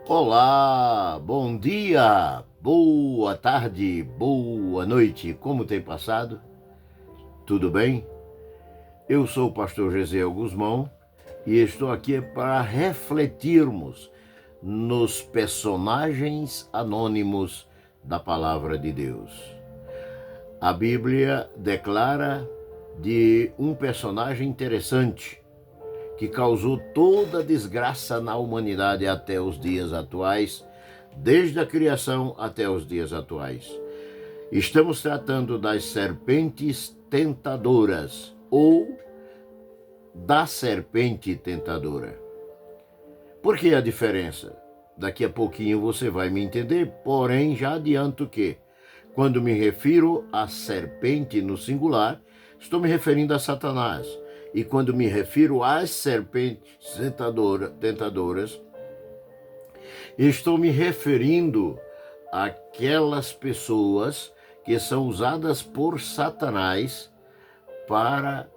Olá, bom dia, boa tarde, boa noite. Como tem passado? Tudo bem? Eu sou o pastor Gesiel Guzmão e estou aqui para refletirmos nos personagens anônimos da Palavra de Deus. A Bíblia declara de um personagem interessante que causou toda a desgraça na humanidade até os dias atuais, desde a criação até os dias atuais. Estamos tratando das serpentes tentadoras ou da serpente tentadora. Por que a diferença? Daqui a pouquinho você vai me entender, porém já adianto que, quando me refiro a serpente no singular, estou me referindo a Satanás. E quando me refiro às serpentes tentadoras, estou me referindo àquelas pessoas que são usadas por Satanás para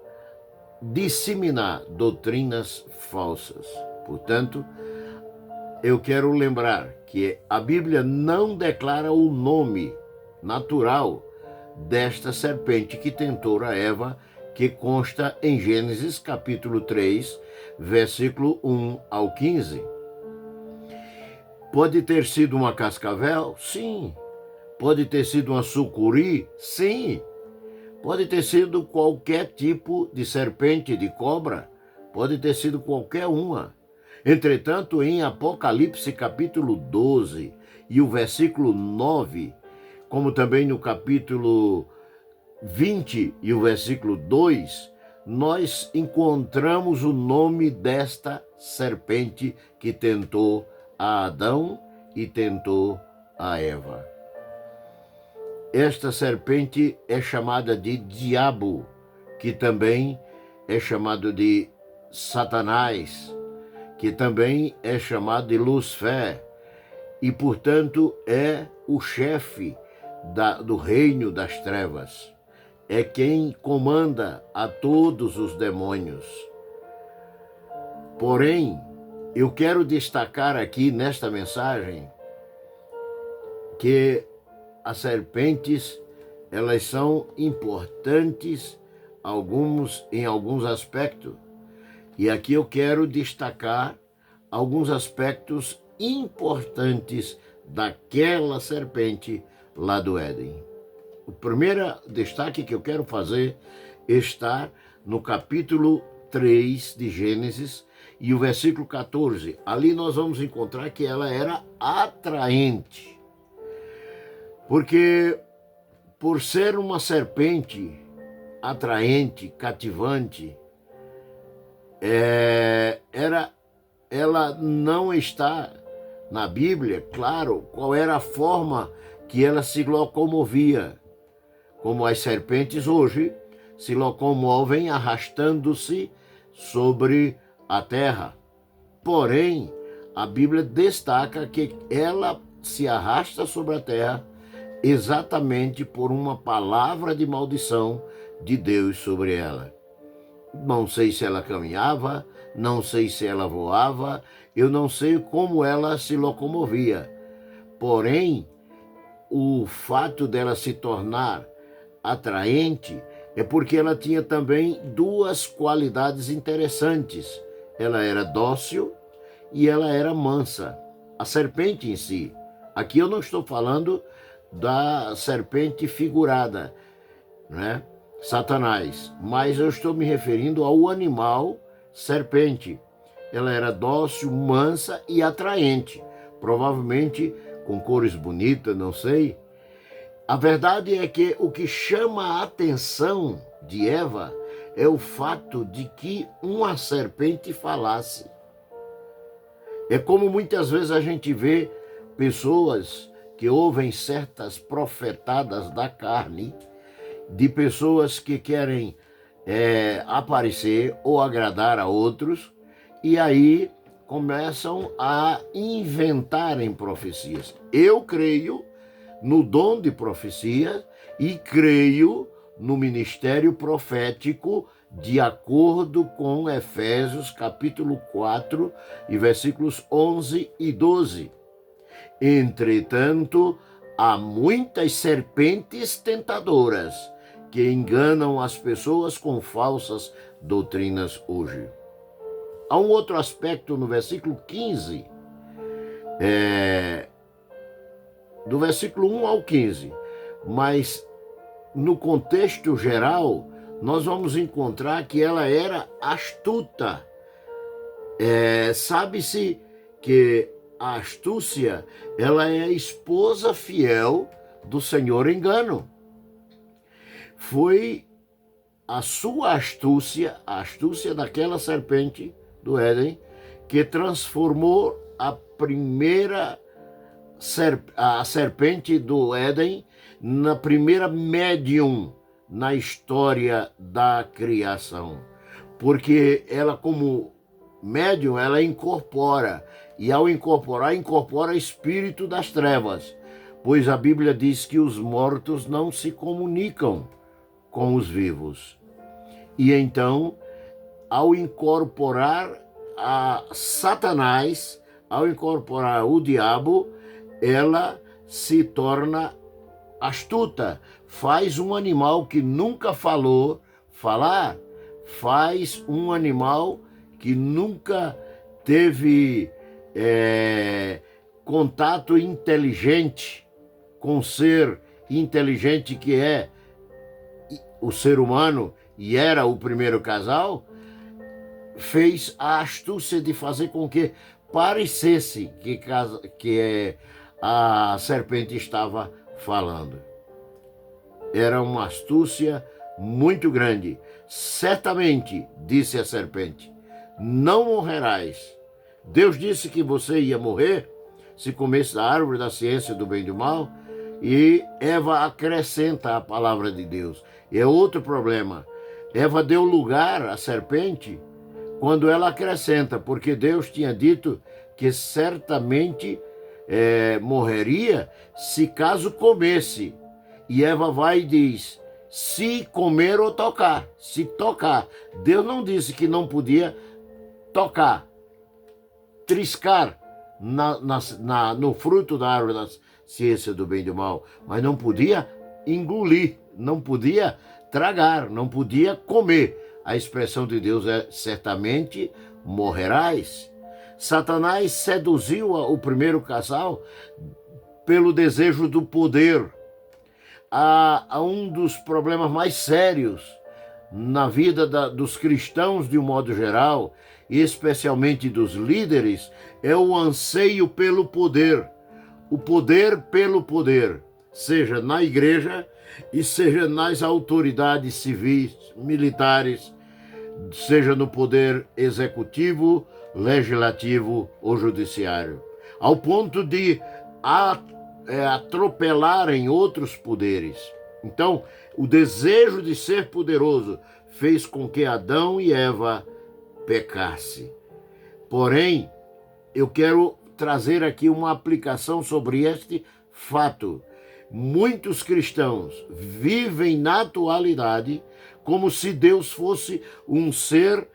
disseminar doutrinas falsas. Portanto, eu quero lembrar que a Bíblia não declara o nome natural desta serpente que tentou a Eva, que consta em Gênesis capítulo 3, versículo 1 ao 15. Pode ter sido uma cascavel? Sim. Pode ter sido uma sucuri? Sim. Pode ter sido qualquer tipo de serpente, de cobra? Pode ter sido qualquer uma. Entretanto, em Apocalipse capítulo 12 e o versículo 9, como também no capítulo 20 e o versículo 2, nós encontramos o nome desta serpente que tentou a Adão e tentou a Eva. Esta serpente é chamada de diabo, que também é chamado de Satanás, que também é chamado de Lúcifer, e, portanto, é o chefe do reino das trevas. É quem comanda a todos os demônios. Porém, eu quero destacar aqui nesta mensagem que as serpentes, elas são importantes em alguns aspectos. E aqui eu quero destacar alguns aspectos importantes daquela serpente lá do Éden. O primeiro destaque que eu quero fazer está no capítulo 3 de Gênesis e o versículo 14. Ali nós vamos encontrar que ela era atraente. Porque por ser uma serpente atraente, cativante, ela não está na Bíblia, claro, qual era a forma que ela se locomovia, como as serpentes hoje se locomovem arrastando-se sobre a terra. Porém, a Bíblia destaca que ela se arrasta sobre a terra exatamente por uma palavra de maldição de Deus sobre ela. Não sei se ela caminhava, não sei se ela voava, eu não sei como ela se locomovia. Porém, o fato dela se tornar atraente é porque ela tinha também duas qualidades interessantes. Ela era dócil e ela era mansa. A serpente em si. Aqui eu não estou falando da serpente figurada, né? Satanás, mas eu estou me referindo ao animal serpente. Ela era dócil, mansa e atraente, provavelmente com cores bonitas, não sei. A verdade é que o que chama a atenção de Eva é o fato de que uma serpente falasse. É como muitas vezes a gente vê pessoas que ouvem certas profetadas da carne, de pessoas que querem aparecer ou agradar a outros, e aí começam a inventarem profecias. Eu creio no dom de profecia e creio no ministério profético de acordo com Efésios capítulo 4 e versículos 11 e 12. Entretanto, há muitas serpentes tentadoras que enganam as pessoas com falsas doutrinas hoje. Há um outro aspecto no versículo 15, do versículo 1 ao 15, mas no contexto geral, nós vamos encontrar que ela era astuta. Sabe-se que a astúcia, ela é a esposa fiel do Senhor engano. Foi a sua astúcia, a astúcia daquela serpente do Éden, que transformou a serpente do Éden na primeira médium na história da criação. Porque ela, como médium, ela incorpora, e ao incorporar, incorpora espírito das trevas, pois a Bíblia diz que os mortos não se comunicam com os vivos. E então, ao incorporar a Satanás, ao incorporar o diabo, ela se torna astuta, faz um animal que nunca falar, faz um animal que nunca teve contato inteligente com o ser inteligente que é o ser humano, e era o primeiro casal, fez a astúcia de fazer com que parecesse que a serpente estava falando. Era uma astúcia muito grande. Certamente, disse a serpente, não morrerás. Deus disse que você ia morrer se comesse da árvore da ciência do bem e do mal, e Eva acrescenta a palavra de Deus. É outro problema. Eva deu lugar à serpente quando ela acrescenta, porque Deus tinha dito que certamente morreria se caso comesse. E Eva vai e diz, se comer ou tocar, se tocar. Deus não disse que não podia tocar, triscar no fruto da árvore da ciência do bem e do mal, mas não podia engolir, não podia tragar, não podia comer. A expressão de Deus é, certamente morrerás. Satanás seduziu o primeiro casal pelo desejo do poder. Há um dos problemas mais sérios na vida dos cristãos de um modo geral, e especialmente dos líderes, é o anseio pelo poder. O poder pelo poder, seja na igreja e seja nas autoridades civis, militares, seja no poder executivo, legislativo ou judiciário, ao ponto de atropelarem outros poderes. Então, o desejo de ser poderoso fez com que Adão e Eva pecassem. Porém, eu quero trazer aqui uma aplicação sobre este fato. Muitos cristãos vivem na atualidade como se Deus fosse um ser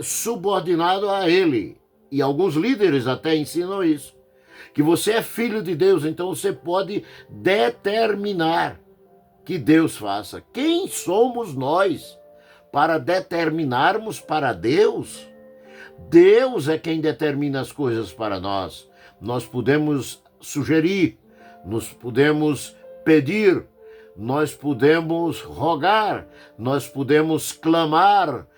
subordinado a ele. E alguns líderes até ensinam isso. Que você é filho de Deus, então você pode determinar que Deus faça. Quem somos nós para determinarmos para Deus? Deus é quem determina as coisas para nós. Nós podemos sugerir, nós podemos pedir, nós podemos rogar, nós podemos clamar,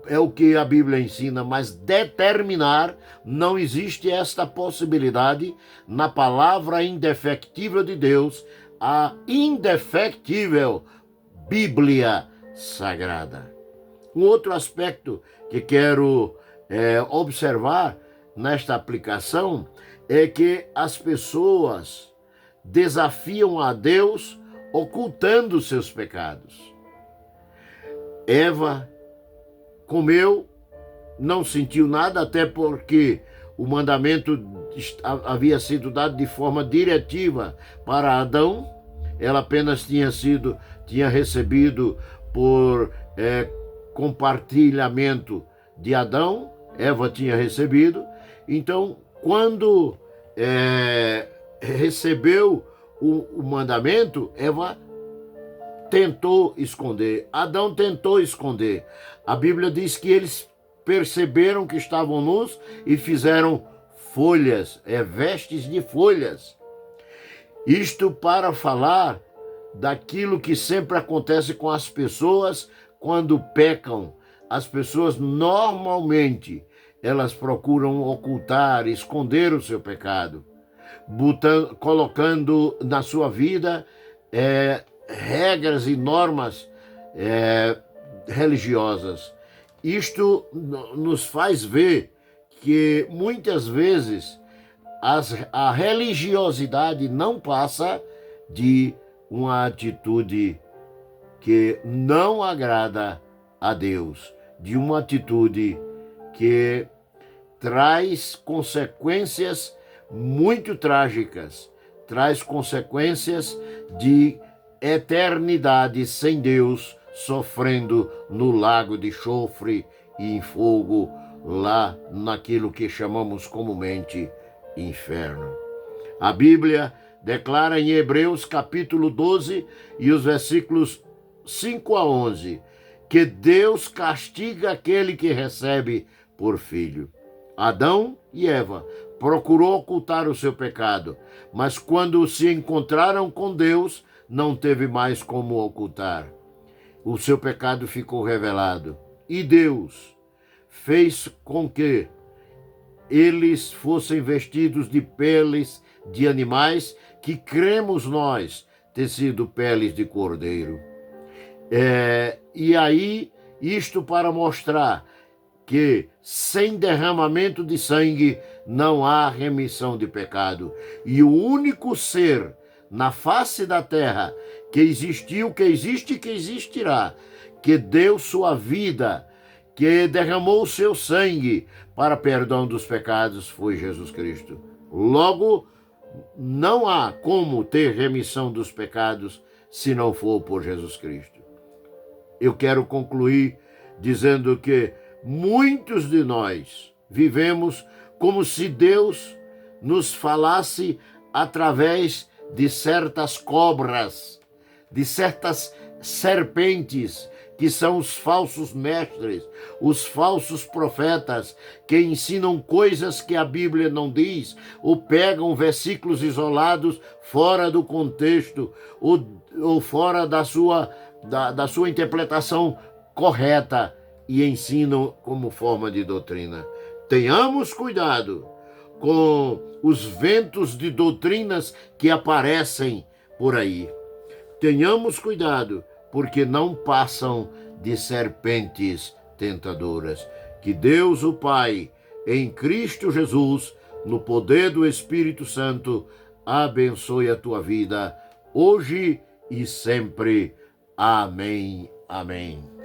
é o que a Bíblia ensina, mas determinar, não existe esta possibilidade na palavra indefectível de Deus, a indefectível Bíblia Sagrada. Um outro aspecto que quero observar nesta aplicação é que as pessoas desafiam a Deus ocultando seus pecados. Eva comeu, não sentiu nada, até porque o mandamento havia sido dado de forma diretiva para Adão. Ela apenas tinha recebido por compartilhamento de Adão, Eva tinha recebido. Então, quando recebeu o mandamento, Eva tentou esconder, Adão tentou esconder. A Bíblia diz que eles perceberam que estavam nus e fizeram folhas, vestes de folhas. Isto para falar daquilo que sempre acontece com as pessoas quando pecam. As pessoas normalmente elas procuram ocultar, esconder o seu pecado, colocando na sua vida regras e normas religiosas. Isto nos faz ver que muitas vezes a religiosidade não passa de uma atitude que não agrada a Deus, de uma atitude que traz consequências muito trágicas, traz consequências de eternidade sem Deus, sofrendo no lago de enxofre e em fogo, lá naquilo que chamamos comumente inferno. A Bíblia declara em Hebreus capítulo 12 e os versículos 5 a 11, que Deus castiga aquele que recebe por filho. Adão e Eva procurou ocultar o seu pecado, mas quando se encontraram com Deus, não teve mais como ocultar. O seu pecado ficou revelado. E Deus fez com que eles fossem vestidos de peles de animais que cremos nós ter sido peles de cordeiro. E aí, isto para mostrar que sem derramamento de sangue não há remissão de pecado. E o único ser na face da terra que existiu, que existe e que existirá, que deu sua vida, que derramou o seu sangue para perdão dos pecados, foi Jesus Cristo. Logo, não há como ter remissão dos pecados se não for por Jesus Cristo. Eu quero concluir dizendo que muitos de nós vivemos como se Deus nos falasse através de certas cobras, de certas serpentes, que são os falsos mestres, os falsos profetas, que ensinam coisas que a Bíblia não diz, ou pegam versículos isolados fora do contexto, ou fora da sua interpretação correta, e ensinam como forma de doutrina. Tenhamos cuidado com os ventos de doutrinas que aparecem por aí. Tenhamos cuidado, porque não passam de serpentes tentadoras. Que Deus, o Pai, em Cristo Jesus, no poder do Espírito Santo, abençoe a tua vida, hoje e sempre. Amém. Amém.